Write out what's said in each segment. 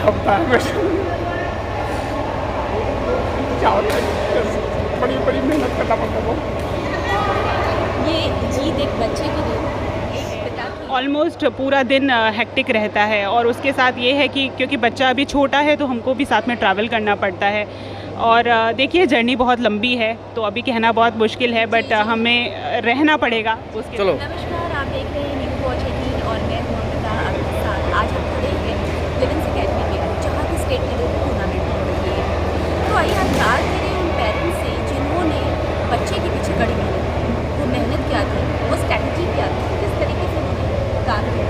हफ्ता है क्या होता है, बड़ी बड़ी मेहनत करना पड़ता है। ये जीत एक बच्चे की नहीं, एक पिता की। ऑलमोस्ट पूरा दिन हेक्टिक रहता है और उसके साथ ये है कि क्योंकि बच्चा अभी छोटा है तो हमको भी साथ में ट्रैवल करना पड़ता है और देखिए जर्नी बहुत लंबी है तो अभी कहना बहुत मुश्किल है बट हमें रहना पड़ेगा उसके। चलो। नमस्कार, आप देख रहे हैं न्यू वॉच 18 और मैं हूं अमृता आपके साथ। आज हम खड़े हैं लिविंग्स अकेडमी में जहां की स्टेट लेवल टूर्नामेंट हो रही है। तो आइए हम बात करें उन पेरेंट्स से जिन्होंने बच्चे के पीछे कड़ी मेहनत की। वो मेहनत क्या थी, वो स्ट्रैटेजी क्या थी, किस तरीके से उन्होंने काम किया।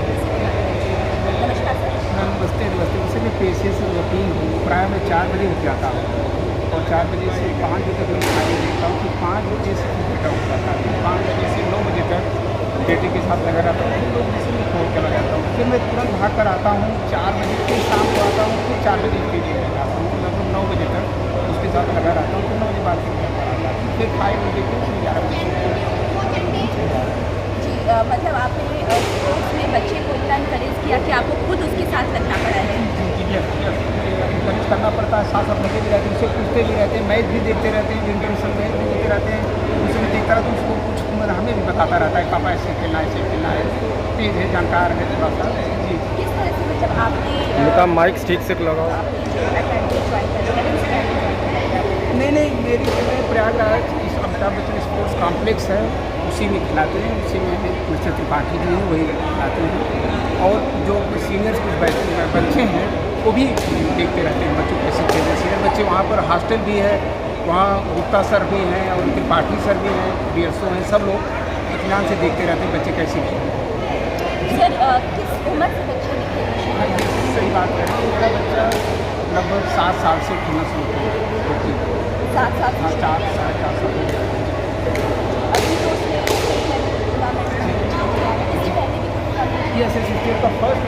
नमस्कार सर। नमस्ते नमस्ते। वैसे मैं पेशे से वकील हूँ। प्राय मैं 4 बजे उठ जाता हूँ और 4 बजे से 5 बजे तक मैं खाली देखता हूँ कि 5 बजे से बेटा उठ जाता है, 5 बजे से 9 बजे तक बेटे के साथ लगा रहता हूँ। फिर 9 बजे से मैं खोल कर लगाता हूँ, फिर मैं तुरंत भाग कर आता हूँ 4 बजे, फिर शाम को आता हूँ, फिर 4 बजे के लिए जाता हूँ, लगभग 9 बजे तक उसके साथ लगा रहता हूँ। फिर 9 बजे बाद फिर घर पर आता हूँ, फिर 5 बजे फिर 11 बजे जी मतलब आपने स्पोर्ट्स में बच्चे को इतना इनकरेज किया कि आपको खुद उसके साथ लगना पड़ा है। इंकरेज करना पड़ता है, साथ साथ लगे भी रहते हैं, उसे पूछते भी रहते हैं, मैच भी देखते रहते हैं, इंटरनेशनल मैच भी देखते रहते हैं, उसमें देखता रहता हूँ, उसको कुछ हमें भी बताता रहता है पापा ऐसे खेलना है, तेज है, जानकार है थोड़ा सा। जी किस तरह से मतलब आपने माइक ठीक से लगाओ। अकेडमी ज्वाइन करी? नहीं मेरी जगह प्रयागराज इस अमिताभ बच्चन स्पोर्ट्स कॉम्प्लेक्स है, उसी में खिलाते हैं, उसी में मिस्टर त्रिपाठी जी हैं वही खिलाते हैं। और जो सीनियर्स कुछ बच्चे हैं वो भी देखते रहते हैं बच्चों कैसे खेलते हैं। सीनियर बच्चे वहाँ पर हॉस्टल भी है, वहाँ गुप्ता सर भी हैं और त्रिपाठी सर भी हैं, DSO हैं, सब लोग इत्मीनान से देखते रहते हैं बच्चे कैसे खेलते हैं। सर किस उम्र से बच्चे ने खेलना शुरू हाँ, ये सही बात करें, मेरा बच्चा लगभग 7 साल से खेलना शुरू किया। 7 साल हाँ, से? 4 साढ़े 4 साल। अभी तो उसने स्टेट लेवल टूर्नामेंट में जीत लिया है। इससे पहले भी कुछ टूर्नामेंट ये स्टेट का फर्स्ट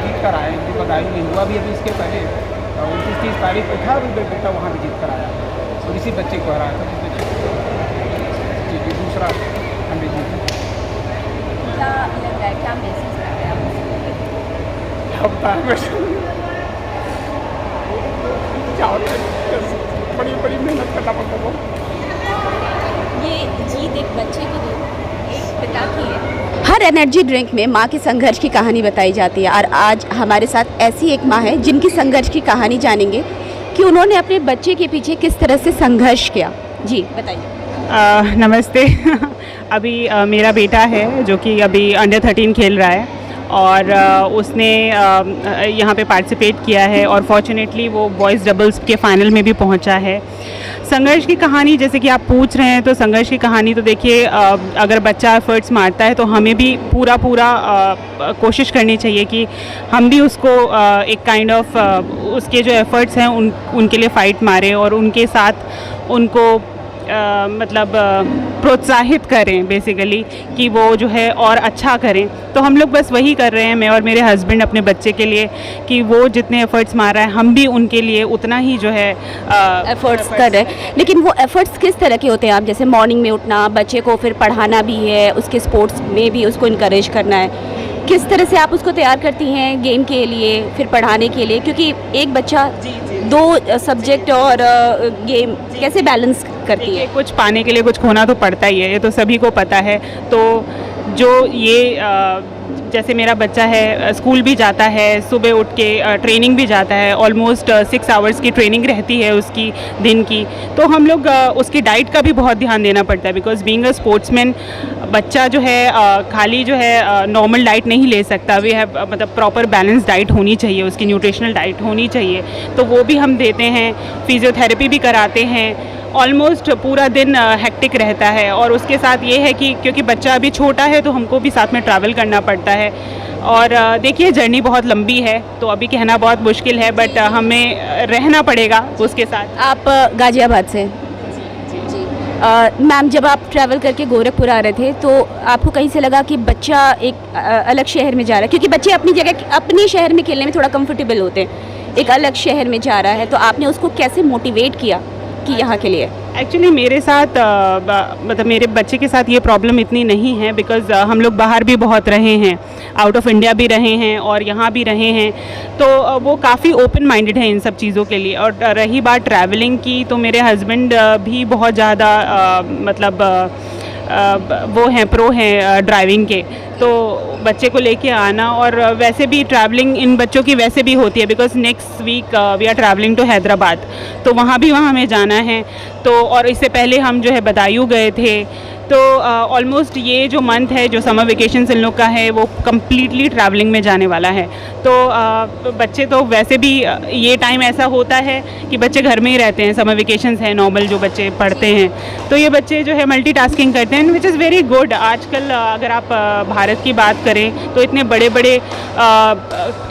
जीत कर आए, जो बदायूं में हुआ भी अभी इसके पहले 29-30 तारीख को था, अभी बेटा वहाँ भी जीत कर आया और इसी बच्चे को हराया था, जिस बच्चे को जी दूसरा हमने जीता। क्या लग रहा है, क्या महसूस कर रहे हैं आप? हफ्ता है क्या होता है, बड़ी बड़ी मेहनत करना पड़ता है। ये जीत एक बच्चे की नहीं, एक पिता की है। हर एनर्जी ड्रिंक में माँ के संघर्ष की कहानी बताई जाती है और आज हमारे साथ ऐसी एक माँ है जिनकी संघर्ष की कहानी जानेंगे कि उन्होंने अपने बच्चे के पीछे किस तरह से संघर्ष किया। जी बताइए। नमस्ते अभी मेरा बेटा है जो कि अभी अंडर 13 खेल रहा है और उसने यहाँ पे पार्टिसिपेट किया है और फॉर्चुनेटली वो बॉयज़ डबल्स के फाइनल में भी पहुँचा है। संघर्ष की कहानी जैसे कि आप पूछ रहे हैं तो संघर्ष की कहानी तो देखिए अगर बच्चा एफर्ट्स मारता है तो हमें भी पूरा कोशिश करनी चाहिए कि हम भी उसको एक काइंड ऑफ उसके जो एफर्ट्स हैं उनके लिए फ़ाइट मारें और उनके साथ उनको मतलब प्रोत्साहित करें बेसिकली कि वो जो है और अच्छा करें। तो हम लोग बस वही कर रहे हैं, मैं और मेरे हस्बैंड अपने बच्चे के लिए, कि वो जितने एफ़र्ट्स मार रहा है हम भी उनके लिए उतना ही जो है एफर्ट्स कर रहे हैं। लेकिन वो एफर्ट्स किस तरह के होते हैं? आप जैसे मॉर्निंग में उठना, बच्चे को फिर पढ़ाना भी है, उसके स्पोर्ट्स में भी उसको इनकरेज करना है, किस तरह से आप उसको तैयार करती हैं गेम के लिए फिर पढ़ाने के लिए? क्योंकि एक बच्चा 2 सब्जेक्ट और गेम कैसे बैलेंस करती है? कुछ पाने के लिए कुछ खोना तो पड़ता ही है, ये तो सभी को पता है। तो जो ये जैसे मेरा बच्चा है स्कूल भी जाता है, सुबह उठ के ट्रेनिंग भी जाता है, ऑलमोस्ट 6 आवर्स की ट्रेनिंग रहती है उसकी दिन की। तो हम लोग उसकी डाइट का भी बहुत ध्यान देना पड़ता है बिकॉज बीइंग अ स्पोर्ट्समैन बच्चा जो है खाली जो है नॉर्मल डाइट नहीं ले सकता। वी हैव मतलब प्रॉपर बैलेंस डाइट होनी चाहिए, उसकी न्यूट्रिशनल डाइट होनी चाहिए, तो वो भी हम देते हैं। फिजियोथेरेपी भी कराते हैं। ऑलमोस्ट पूरा दिन हेक्टिक रहता है और उसके साथ ये है कि क्योंकि बच्चा अभी छोटा है तो हमको भी साथ में ट्रैवल करना पड़ता है और देखिए जर्नी बहुत लंबी है तो अभी कहना बहुत मुश्किल है बट हमें रहना पड़ेगा उसके साथ। आप गाजियाबाद से? जी मैम, जब आप ट्रैवल करके गोरखपुर आ रहे थे तो आपको कहीं से लगा कि बच्चा एक अलग शहर में जा रहा है? क्योंकि बच्चे अपनी जगह अपने शहर में खेलने में थोड़ा कंफर्टेबल होते हैं, एक अलग शहर में जा रहा है, तो आपने उसको कैसे मोटिवेट किया की यहाँ के लिए? एक्चुअली मेरे साथ मतलब मेरे बच्चे के साथ ये प्रॉब्लम इतनी नहीं है, बिकॉज़ हम लोग बाहर भी बहुत रहे हैं, आउट ऑफ इंडिया भी रहे हैं और यहाँ भी रहे हैं, तो वो काफ़ी ओपन माइंडेड है इन सब चीज़ों के लिए। और रही बात ट्रैवलिंग की, तो मेरे हस्बैंड भी बहुत ज़्यादा मतलब वो हैं, प्रो हैं ड्राइविंग के, तो बच्चे को लेके आना, और वैसे भी ट्रैवलिंग इन बच्चों की वैसे भी होती है, because next week we are travelling to Hyderabad, तो वहाँ हमें जाना है। तो और इससे पहले हम जो है बदायूं गए थे, तो ऑलमोस्ट ये जो मंथ है, जो समर वेकेशन इन लोग का है, वो कम्प्लीटली ट्रैवलिंग में जाने वाला है। तो बच्चे तो वैसे भी ये टाइम ऐसा होता है कि बच्चे घर में ही रहते हैं, समर वेकेशंस है नॉर्मल जो बच्चे पढ़ते हैं, तो ये बच्चे जो है मल्टीटास्किंग करते हैं, विच इज़ वेरी गुड। आजकल अगर आप भारत की बात करें तो इतने बड़े बड़े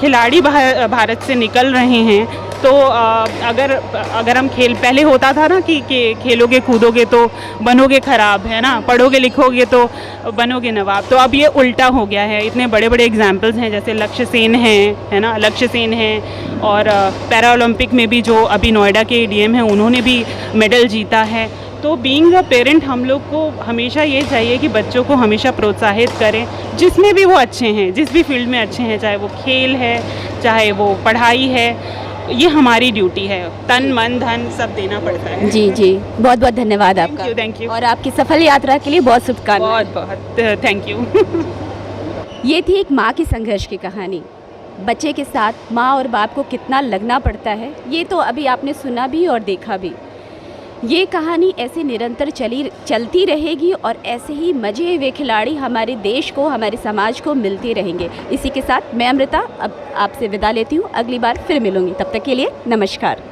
खिलाड़ी भारत से निकल रहे हैं, तो अगर हम पहले होता था ना कि खेलोगे कूदोगे तो बनोगे ख़राब, है ना, पढ़ोगे लिखोगे तो बनोगे नवाब, तो अब ये उल्टा हो गया है। इतने बड़े बड़े एग्जाम्पल्स हैं, जैसे लक्ष्य सेन हैं, है ना, लक्ष्य सेन हैं, और पैरा ओलंपिक में भी जो अभी नोएडा के डीएम हैं उन्होंने भी मेडल जीता है। तो बीइंग अ पेरेंट हम लोग को हमेशा ये चाहिए कि बच्चों को हमेशा प्रोत्साहित करें, जिसमें भी वो अच्छे हैं, जिस भी फील्ड में अच्छे हैं, चाहे वो खेल है, चाहे वो पढ़ाई है, ये हमारी ड्यूटी है, तन मन धन सब देना पड़ता है। जी जी, बहुत बहुत धन्यवाद आपका। Thank you. और आपकी सफल यात्रा के लिए बहुत शुभकामनाएं। बहुत बहुत थैंक यू। ये थी एक माँ की संघर्ष की कहानी। बच्चे के साथ माँ और बाप को कितना लगना पड़ता है, ये तो अभी आपने सुना भी और देखा भी। ये कहानी ऐसे निरंतर चलती रहेगी, और ऐसे ही मजे हुए खिलाड़ी हमारे देश को, हमारे समाज को मिलते रहेंगे। इसी के साथ मैं अमृता अब आपसे विदा लेती हूँ, अगली बार फिर मिलूँगी, तब तक के लिए नमस्कार।